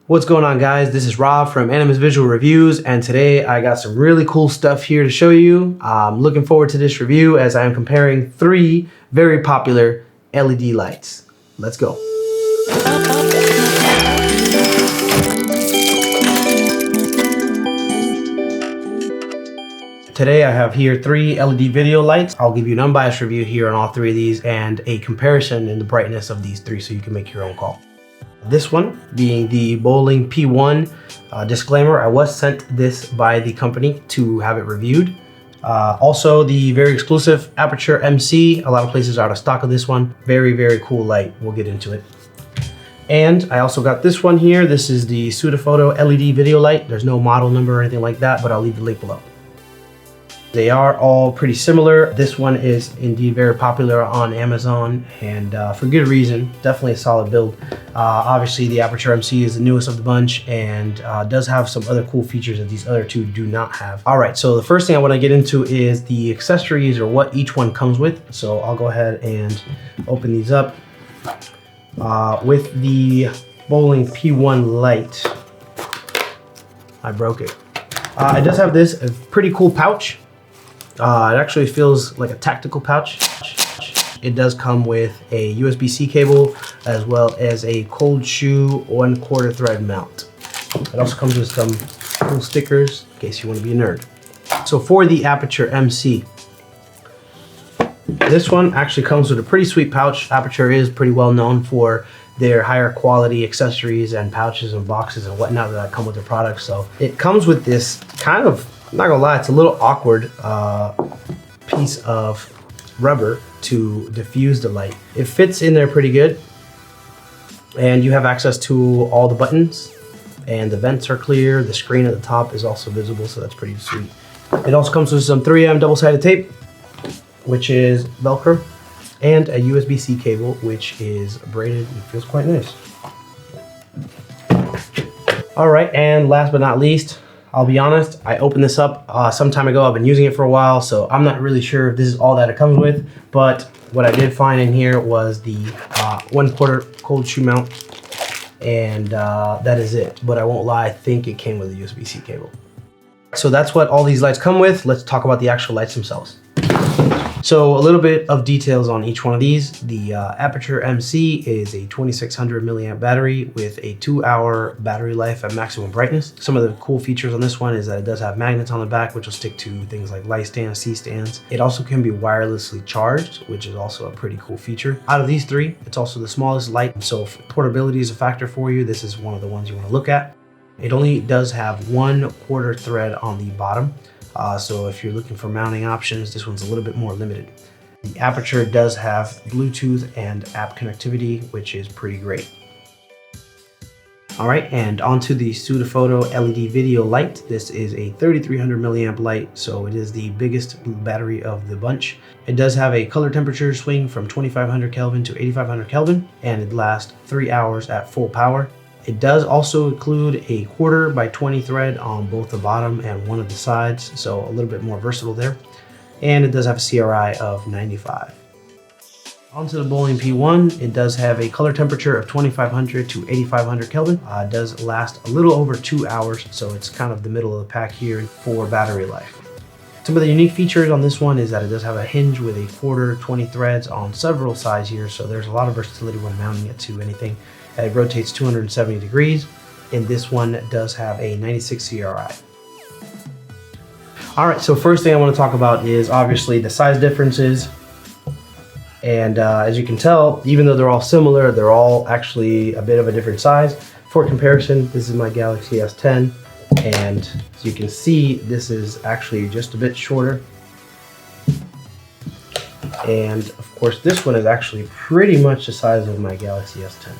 What's going on, guys? This is Rob from Animus Visual Reviews, and today I got some really cool stuff here to show you. I'm looking forward to this review as I am comparing three very popular LED lights. Let's go. Today I have here three LED video lights. I'll give you an unbiased review here on all three of these and a comparison in the brightness of these three so you can make your own call. This one being the Boling P1. Disclaimer, I was sent this by the company to have it reviewed. Also the very exclusive Aputure MC. A lot of places are out of stock of this one. Very, very cool light. We'll get into it. And I also got this one here. This is the Sutefoto LED video light. There's no model number or anything like that, but I'll leave the link below. They are all pretty similar. This one is indeed very popular on Amazon, and for good reason. Definitely a solid build. Obviously the Aputure MC is the newest of the bunch and does have some other cool features that these other two do not have. All right, so the first thing I want to get into is the accessories or what each one comes with. So I'll go ahead and open these up. With the Boling P1 light, I broke it. It does have this pretty cool pouch. It actually feels like a tactical pouch. It does come with a USB-C cable as well as a cold shoe 1/4 thread mount. It also comes with some cool stickers in case you want to be a nerd. So for the Aputure MC, this one actually comes with a pretty sweet pouch. Aputure is pretty well known for their higher quality accessories and pouches and boxes and whatnot that come with their products. So it comes with this kind of, I'm not gonna lie, it's a little awkward piece of rubber to diffuse the light. It fits in there pretty good, and you have access to all the buttons, and the vents are clear. The screen at the top is also visible, so that's pretty sweet. It also comes with some 3M double-sided tape, which is Velcro, and a USB-C cable, which is braided and feels quite nice. All right, and last but not least, I'll be honest, I opened this up some time ago. I've been using it for a while, so I'm not really sure if this is all that it comes with, but what I did find in here was the 1/4 cold shoe mount, and that is it. But I won't lie, I think it came with a USB-C cable. So that's what all these lights come with. Let's talk about the actual lights themselves. So a little bit of details on each one of these. The Aputure MC is a 2600 milliamp battery with a 2-hour battery life at maximum brightness. Some of the cool features on this one is that it does have magnets on the back, which will stick to things like light stands, C-stands. It also can be wirelessly charged, which is also a pretty cool feature. Out of these three, it's also the smallest light. So if portability is a factor for you, this is one of the ones you want to look at. It only does have 1/4 thread on the bottom. So if you're looking for mounting options, this one's a little bit more limited. The Aputure does have Bluetooth and app connectivity, which is pretty great. All right, and onto the Sutefoto LED video light. This is a 3300 milliamp light, so it is the biggest battery of the bunch. It does have a color temperature swing from 2500 Kelvin to 8500 Kelvin, and it lasts 3 hours at full power. It does also include a 1/4 by 20 thread on both the bottom and one of the sides, so a little bit more versatile there. And it does have a CRI of 95. Onto the Boling P1, it does have a color temperature of 2500 to 8500 Kelvin. It does last a little over 2 hours, so it's kind of the middle of the pack here for battery life. Some of the unique features on this one is that it does have a hinge with a 1/4 20 threads on several sides here, so there's a lot of versatility when mounting it to anything. It rotates 270 degrees, and this one does have a 96 CRI. All right, so first thing I want to talk about is obviously the size differences. And as you can tell, even though they're all similar, they're all actually a bit of a different size. For comparison, this is my Galaxy S10, and as you can see, this is actually just a bit shorter. And of course, this one is actually pretty much the size of my Galaxy S10.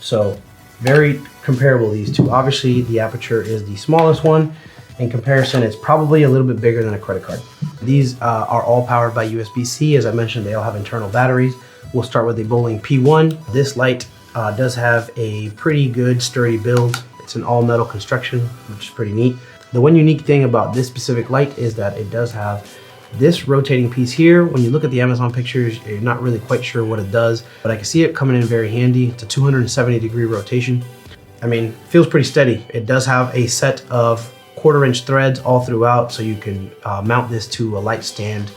So very comparable, these two. Obviously, the Aputure is the smallest one. In comparison, it's probably a little bit bigger than a credit card. These are all powered by USB-C. As I mentioned, they all have internal batteries. We'll start with the Boling P1. This light does have a pretty good sturdy build. It's an all metal construction, which is pretty neat. The one unique thing about this specific light is that it does have this rotating piece here. When you look at the Amazon pictures, you're not really quite sure what it does, but I can see it coming in very handy. It's a 270 degree rotation. I mean, feels pretty steady. It does have a set of 1/4" threads all throughout, so you can mount this to a light stand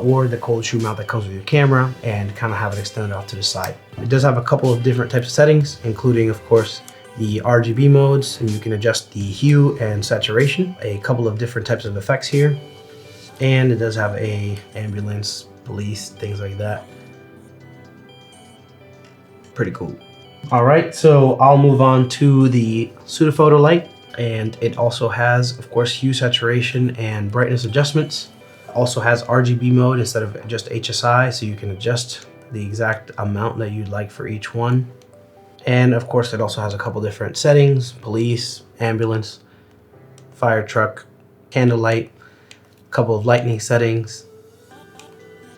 or the cold shoe mount that comes with your camera and kind of have it extended off to the side. It does have a couple of different types of settings, including of course the RGB modes, and you can adjust the hue and saturation, a couple of different types of effects here, and it does have a ambulance, police, things like that. Pretty cool. All right, so I'll move on to the Sutefoto light, and it also has of course hue, saturation, and brightness adjustments. Also has RGB mode instead of just HSI, so you can adjust the exact amount that you'd like for each one. And of course it also has a couple different settings: police, ambulance, fire truck, candlelight, a couple of lightning settings,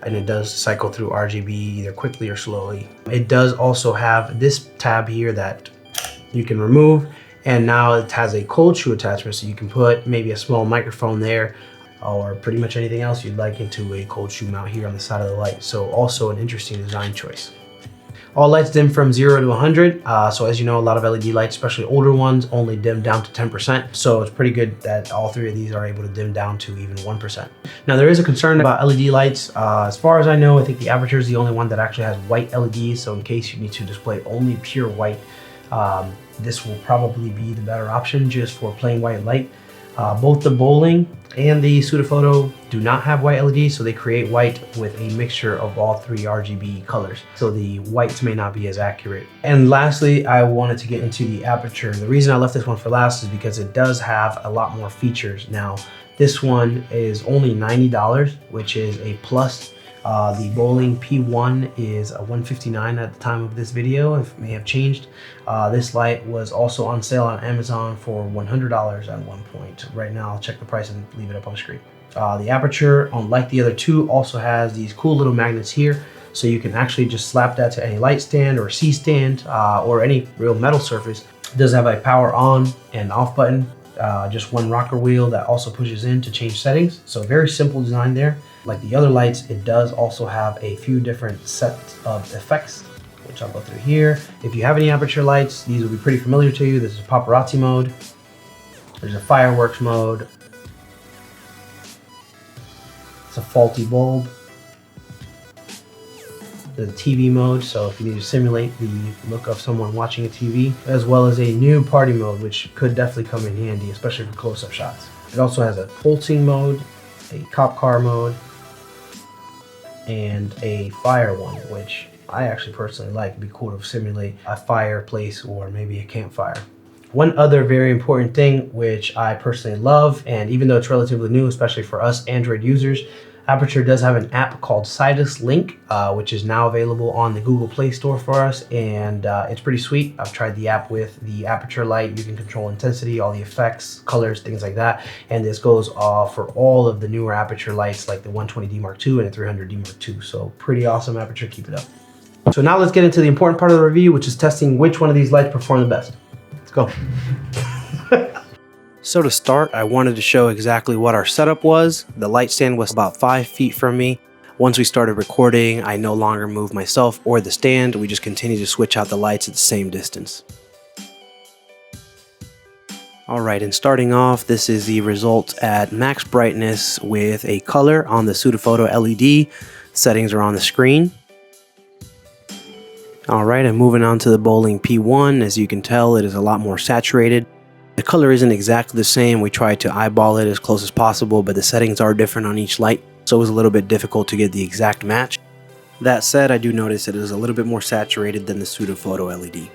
and it does cycle through RGB either quickly or slowly. It does also have this tab here that you can remove, and now it has a cold shoe attachment, so you can put maybe a small microphone there or pretty much anything else you'd like into a cold shoe mount here on the side of the light. So also an interesting design choice. All lights dim from 0 to 100. So as you know, a lot of LED lights, especially older ones, only dim down to 10%. So it's pretty good that all three of these are able to dim down to even 1%. Now there is a concern about LED lights. As far as I know, I think the Aputure is the only one that actually has white LEDs. So in case you need to display only pure white, this will probably be the better option just for plain white light. Both the Boling and the Sutefoto do not have white LEDs, so they create white with a mixture of all three RGB colors. So the whites may not be as accurate. And lastly, I wanted to get into the Aputure. The reason I left this one for last is because it does have a lot more features. Now, this one is only $90, which is a plus. The Boling P1 is a $159 at the time of this video. It may have changed. This light was also on sale on Amazon for $100 at one point. Right now, I'll check the price and leave it up on the screen. The Aputure, unlike the other two, also has these cool little magnets here, so you can actually just slap that to any light stand or C-stand or any real metal surface. It does have a power on and off button, just one rocker wheel that also pushes in to change settings. So very simple design there. Like the other lights, it does also have a few different sets of effects, which I'll go through here. If you have any Aputure lights, these will be pretty familiar to you. This is paparazzi mode. There's a fireworks mode. It's a faulty bulb. There's a TV mode, so if you need to simulate the look of someone watching a TV, as well as a new party mode, which could definitely come in handy, especially for close-up shots. It also has a pulsing mode, a cop car mode, and a fire one, which I actually personally like. It'd be cool to simulate a fireplace or maybe a campfire. One other very important thing, which I personally love, and even though it's relatively new, especially for us Android users, Aputure does have an app called Sidus Link, which is now available on the Google Play Store for us, and it's pretty sweet. I've tried the app with the Aputure light. You can control intensity, all the effects, colors, things like that, and this goes for all of the newer Aputure lights like the 120D Mark II and the 300D Mark II. So pretty awesome, Aputure, keep it up. So now let's get into the important part of the review, which is testing which one of these lights perform the best. Let's go. So to start, I wanted to show exactly what our setup was. The light stand was about 5 feet from me. Once we started recording, I no longer moved myself or the stand. We just continued to switch out the lights at the same distance. Alright, and starting off, this is the result at max brightness with a color on the Sutefoto LED. Settings are on the screen. Alright, and moving on to the Boling P1. As you can tell, it is a lot more saturated. The color isn't exactly the same. We tried to eyeball it as close as possible, but the settings are different on each light, so it was a little bit difficult to get the exact match. That said, I do notice that it is a little bit more saturated than the Sutefoto LED.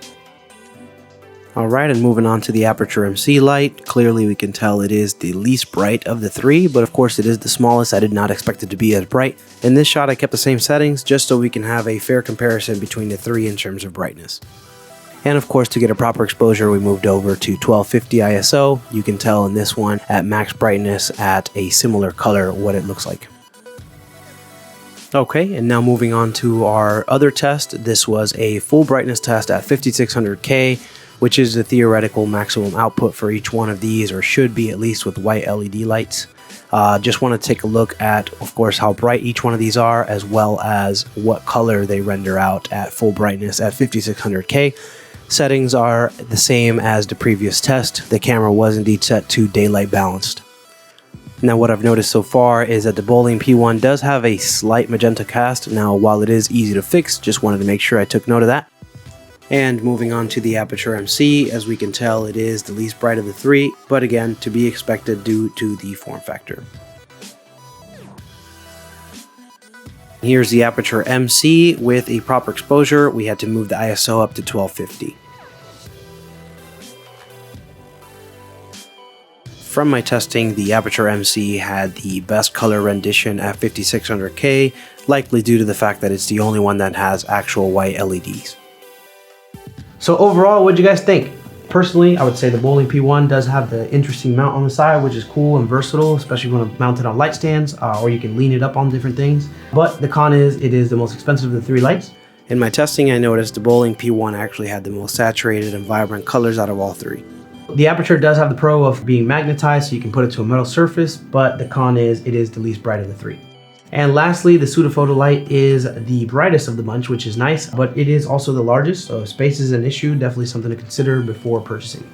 Alright, and moving on to the Aputure MC light. Clearly we can tell it is the least bright of the three, but of course it is the smallest. I did not expect it to be as bright. In this shot I kept the same settings just so we can have a fair comparison between the three in terms of brightness. And of course, to get a proper exposure, we moved over to 1250 ISO. You can tell in this one at max brightness at a similar color what it looks like. Okay, and now moving on to our other test. This was a full brightness test at 5600K, which is the theoretical maximum output for each one of these, or should be at least with white LED lights. Just want to take a look at, of course, how bright each one of these are, as well as what color they render out at full brightness at 5600K. Settings are the same as the previous test. The camera was indeed set to daylight balanced. Now what I've noticed so far is that the Boling P1 does have a slight magenta cast. Now while it is easy to fix, just wanted to make sure I took note of that. And moving on to the Aputure MC, as we can tell it is the least bright of the three, but again to be expected due to the form factor. Here's the Aputure MC with a proper exposure. We had to move the ISO up to 1250. From my testing, the Aputure MC had the best color rendition at 5600K, likely due to the fact that it's the only one that has actual white LEDs. So overall, what do you guys think? Personally, I would say the Boling P1 does have the interesting mount on the side, which is cool and versatile, especially when mounted on light stands, or you can lean it up on different things. But the con is, it is the most expensive of the three lights. In my testing, I noticed the Boling P1 actually had the most saturated and vibrant colors out of all three. The Aputure does have the pro of being magnetized, so you can put it to a metal surface, but the con is, it is the least bright of the three. And lastly, the Sutefoto light is the brightest of the bunch, which is nice, but it is also the largest, so if space is an issue, definitely something to consider before purchasing.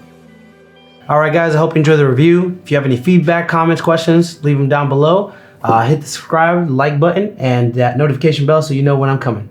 Alright guys, I hope you enjoyed the review. If you have any feedback, comments, questions, leave them down below. Hit the subscribe, like button, and that notification bell so you know when I'm coming.